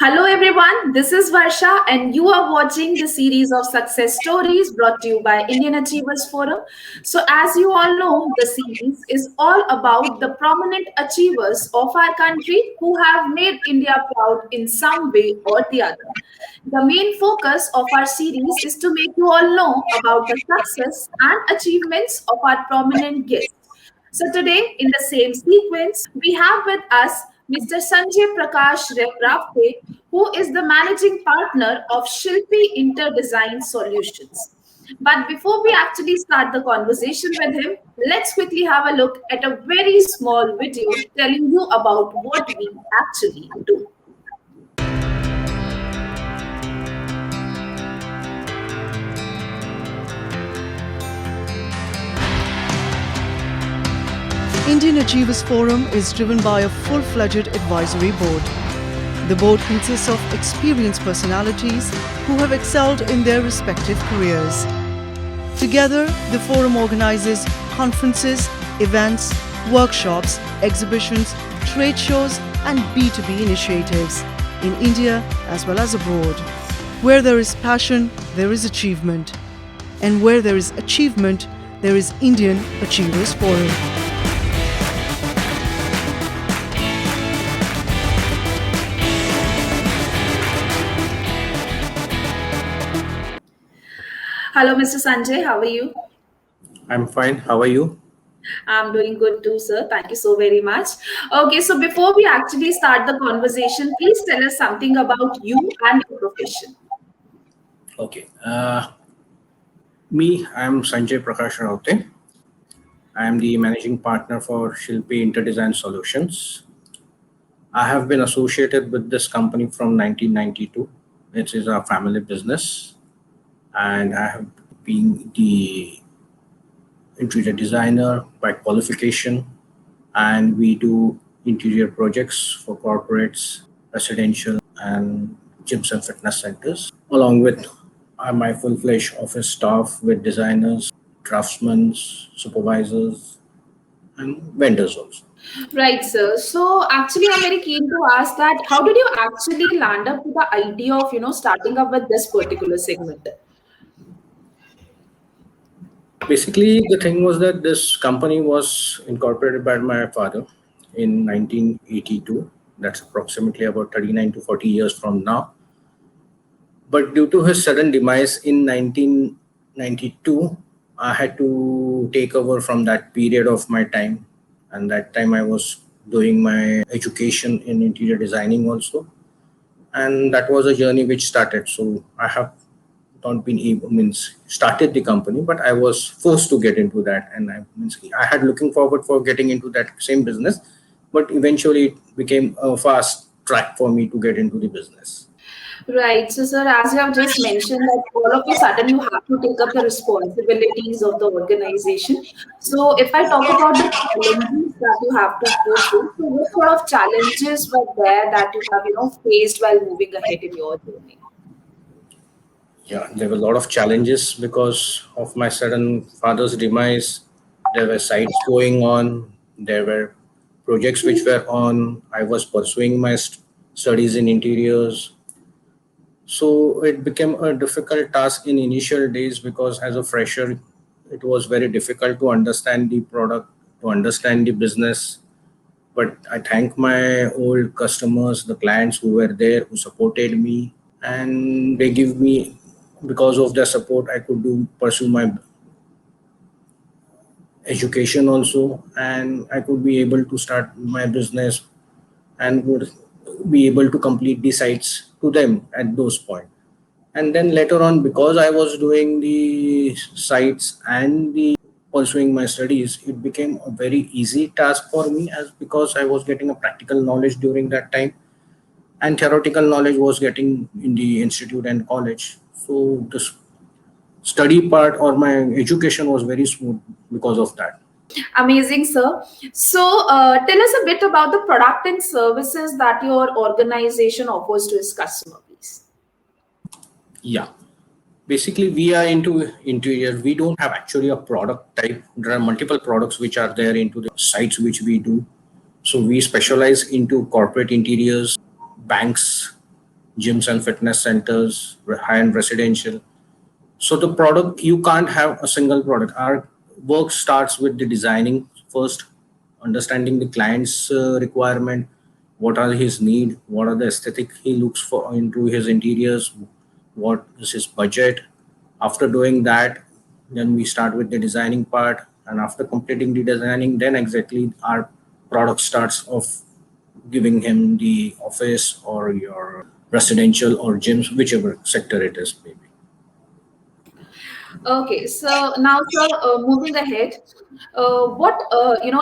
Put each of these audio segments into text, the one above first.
Hello, everyone. This is Varsha, and you are watching the series of success stories brought to you by Indian Achievers Forum. So, as you all know, the series is all about the prominent achievers of our country who have made India proud in some way or the other. The main focus of our series is to make you all know about the success and achievements of our prominent guests. So today, in the same sequence, we have with us Mr. Sanjay Prakash Rafte, who is the managing partner of Shilpi Interdesign Solutions. But before we actually start the conversation with him, let's quickly have a look at a very small video telling you about what we actually do. Indian Achievers Forum is driven by a full-fledged advisory board. The board consists of experienced personalities who have excelled in their respective careers. Together, the forum organizes conferences, events, workshops, exhibitions, trade shows, and B2B initiatives in India as well as abroad. Where there is passion, there is achievement. And where there is achievement, there is Indian Achievers Forum. Hello, Mr. Sanjay. How are you? I'm fine. How are you? I'm doing good too, sir. Thank you so very much. Okay, so before we actually start the conversation, please tell us something about you and your profession. Okay. I'm Sanjay Prakash Raute. I am the managing partner for Shilpi Interdesign Solutions. I have been associated with this company from 1992. It is a family business, and I have been the interior designer by qualification, and we do interior projects for corporates, residential, and gyms and fitness centers, along with my full-fledged office staff with designers, craftsmen, supervisors, and vendors also. Right, sir. So actually, I'm very keen to ask that how did you actually land up with the idea of, starting up with this particular segment? Basically, the thing was that this company was incorporated by my father in 1982. That's approximately about 39 to 40 years from now. But due to his sudden demise in 1992, I had to take over from that period of my time. And that time I was doing my education in interior designing also. And that was a journey which started. So I have not been able, means started the company, but I was forced to get into that. And I had looking forward for getting into that same business, but eventually it became a fast track for me to get into the business. Right. So, sir, as you have just mentioned, that all of a sudden you have to take up the responsibilities of the organization. So, if I talk about the challenges that you have to go through, so what sort of challenges were there that you have, faced while moving ahead in your journey? Yeah, there were a lot of challenges because of my sudden father's demise. There were sites going on. There were projects which were on. I was pursuing my studies in interiors. So it became a difficult task in initial days because as a fresher, it was very difficult to understand the product, to understand the business. But I thank my old customers, the clients who were there, who supported me, and they give me, because of their support, I could pursue my education also, and I could be able to start my business and would be able to complete the sites to them at those points. And then later on, because I was doing the sites and the pursuing my studies, it became a very easy task for me, as because I was getting a practical knowledge during that time, and theoretical knowledge was getting in the institute and college. So the study part or my education was very smooth because of that. Amazing, sir. So, tell us a bit about the product and services that your organization offers to its customer, please. Yeah. Basically, we are into interior. We don't have actually a product type. There are multiple products which are there into the sites which we do. So we specialize into corporate interiors, banks, gyms and fitness centers, high-end residential. So the product, you can't have a single product. Our work starts with the designing first, understanding the client's requirement, what are his need, what are the aesthetic he looks for into his interiors, what is his budget. After doing that, then we start with the designing part, and after completing the designing, then exactly our product starts off giving him the office or your residential or gyms, whichever sector it is, maybe. Okay, so now, sir, moving ahead, what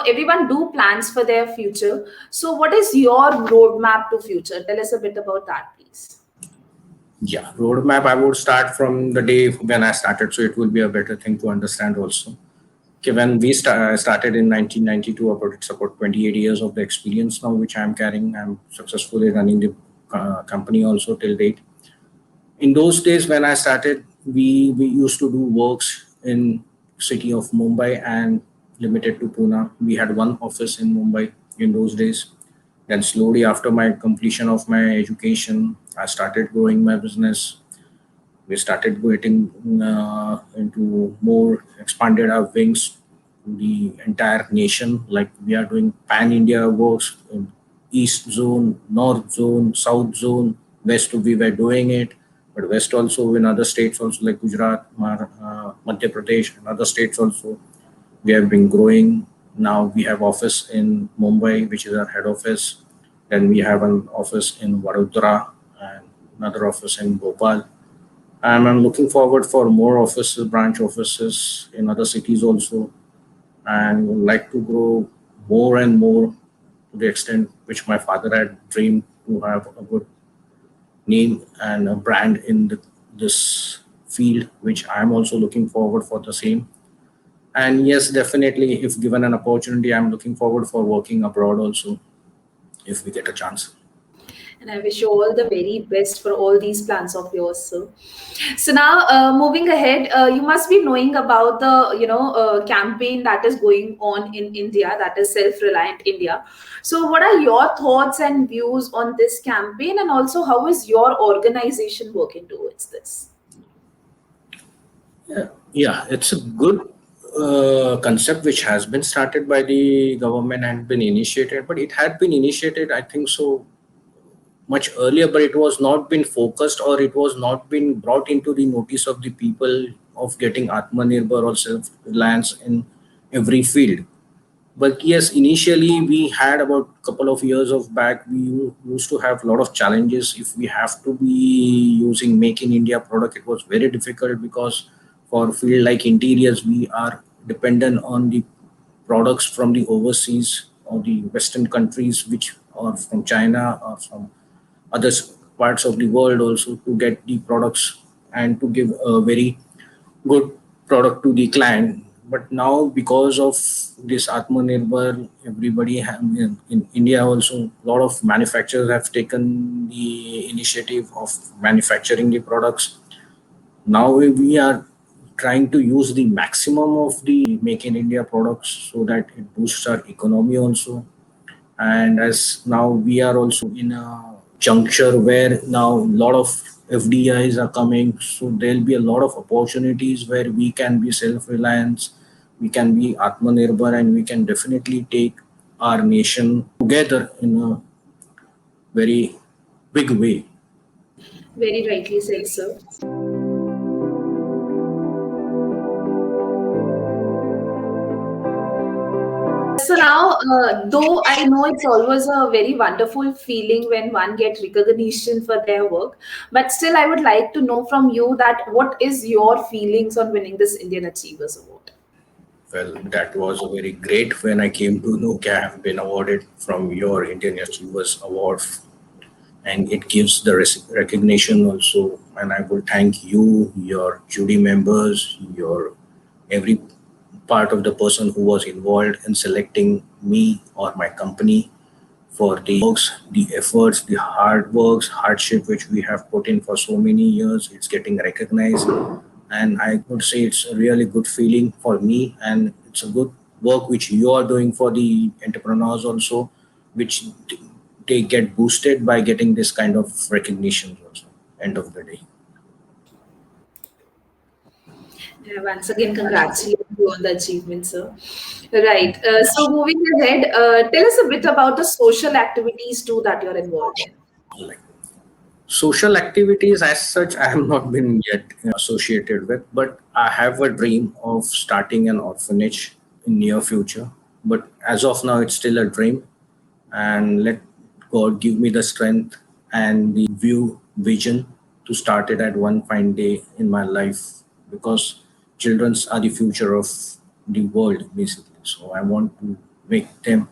everyone do plans for their future. So, what is your roadmap to future? Tell us a bit about that, please. Yeah, roadmap. I would start from the day when I started, so it will be a better thing to understand also. Okay, when we started in 1992, it's about 28 years of the experience now, which I'm carrying. I'm successfully running the company also till date. In those days when I started, we used to do works in city of Mumbai and limited to Pune. We had one office in Mumbai in those days. Then slowly after my completion of my education, I started growing my business. We started getting into more expanded our wings to the entire nation. Like we are doing pan India works in East Zone, North Zone, South Zone, West we were doing it, but West also in other states also like Gujarat, Madhya Pradesh, and other states also we have been growing. Now we have office in Mumbai, which is our head office. Then we have an office in Vadodara and another office in Bhopal. And I'm looking forward for more offices, branch offices in other cities also, and would like to grow more and more to the extent which my father had dreamed to have a good name and a brand in this field, which I'm also looking forward for the same. And yes, definitely, if given an opportunity, I'm looking forward for working abroad also, if we get a chance. And I wish you all the very best for all these plans of yours, sir. So now, moving ahead, you must be knowing about the campaign that is going on in India, that is Self-Reliant India. So, what are your thoughts and views on this campaign, and also how is your organization working towards this? Yeah, it's a good concept which has been started by the government and been initiated, but it had been initiated, I think so, much earlier, but it was not been focused or it was not been brought into the notice of the people of getting Atmanirbhar or self-reliance in every field. But yes, initially we had about couple of years of back, we used to have a lot of challenges. If we have to be using make in India product, it was very difficult because for field like interiors, we are dependent on the products from the overseas or the Western countries, which are from China or from other parts of the world also to get the products and to give a very good product to the client. But now because of this Atmanirbhar, everybody in India also, a lot of manufacturers have taken the initiative of manufacturing the products. Now we are trying to use the maximum of the make in India products so that it boosts our economy also. And as now we are also in a juncture where now a lot of FDIs are coming, so there'll be a lot of opportunities where we can be self-reliant, we can be Atmanirbhar, and we can definitely take our nation together in a very big way. Very rightly said, sir. So now, though I know it's always a very wonderful feeling when one gets recognition for their work, but still I would like to know from you that what is your feelings on winning this Indian Achievers Award? Well, that was a very great when I came to know I have been awarded from your Indian Achievers Award, and it gives the recognition also. And I will thank you, your jury members, your every part of the person who was involved in selecting me or my company for the works, the efforts, the hard works, hardship which we have put in for so many years. It's getting recognized, and I would say it's a really good feeling for me, and it's a good work which you are doing for the entrepreneurs also, which they get boosted by getting this kind of recognition also, end of the day. Yeah, once again, congratulations on the achievement, sir. Right. So moving ahead, tell us a bit about the social activities too that you're involved in. Like social activities as such, I have not been yet associated with, but I have a dream of starting an orphanage in near future. But as of now, it's still a dream, and let God give me the strength and the vision to start it at one fine day in my life, because children are the future of the world basically. So I want to make them,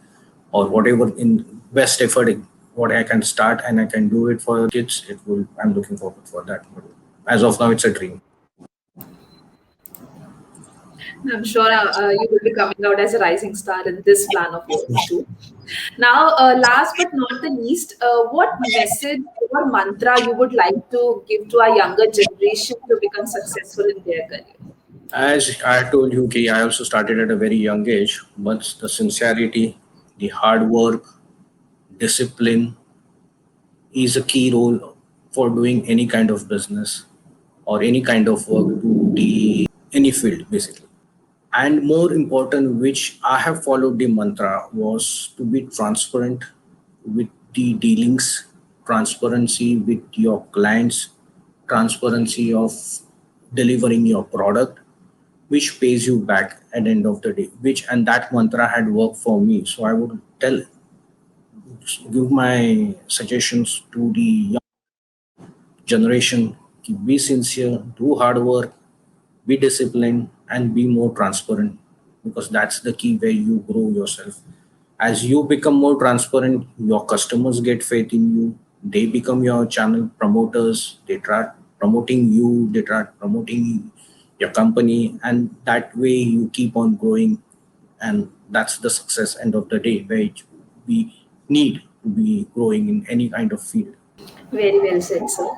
or whatever in best effort what I can start and I can do it for kids. It will. I'm looking forward for that. But as of now, it's a dream. I'm sure you will be coming out as a rising star in this plan of yours too. Now, last but not the least, what message or mantra you would like to give to our younger generation to become successful in their career? As I told you, Ki, I also started at a very young age, but the sincerity, the hard work, discipline is a key role for doing any kind of business or any kind of work to the any field basically. And more important, which I have followed the mantra, was to be transparent with the dealings, transparency with your clients, transparency of delivering your product, which pays you back at the end of the day. Which and that mantra had worked for me. So I would give my suggestions to the generation: be sincere, do hard work, be disciplined, and be more transparent, because that's the key where you grow yourself. As you become more transparent, your customers get faith in you. They become your channel promoters. They try promoting you, they try promoting your company, and that way you keep on growing. And that's the success end of the day, where we need to be growing in any kind of field. Very well said, sir.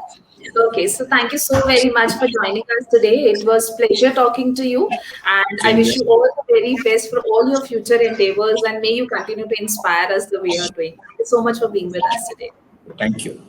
Okay, so thank you so very much for joining us today. It was pleasure talking to you, and I Same wish here. you all the very best for all your future endeavors, and may you continue to inspire us the way you're doing. Thank you so much for being with us today. Thank you.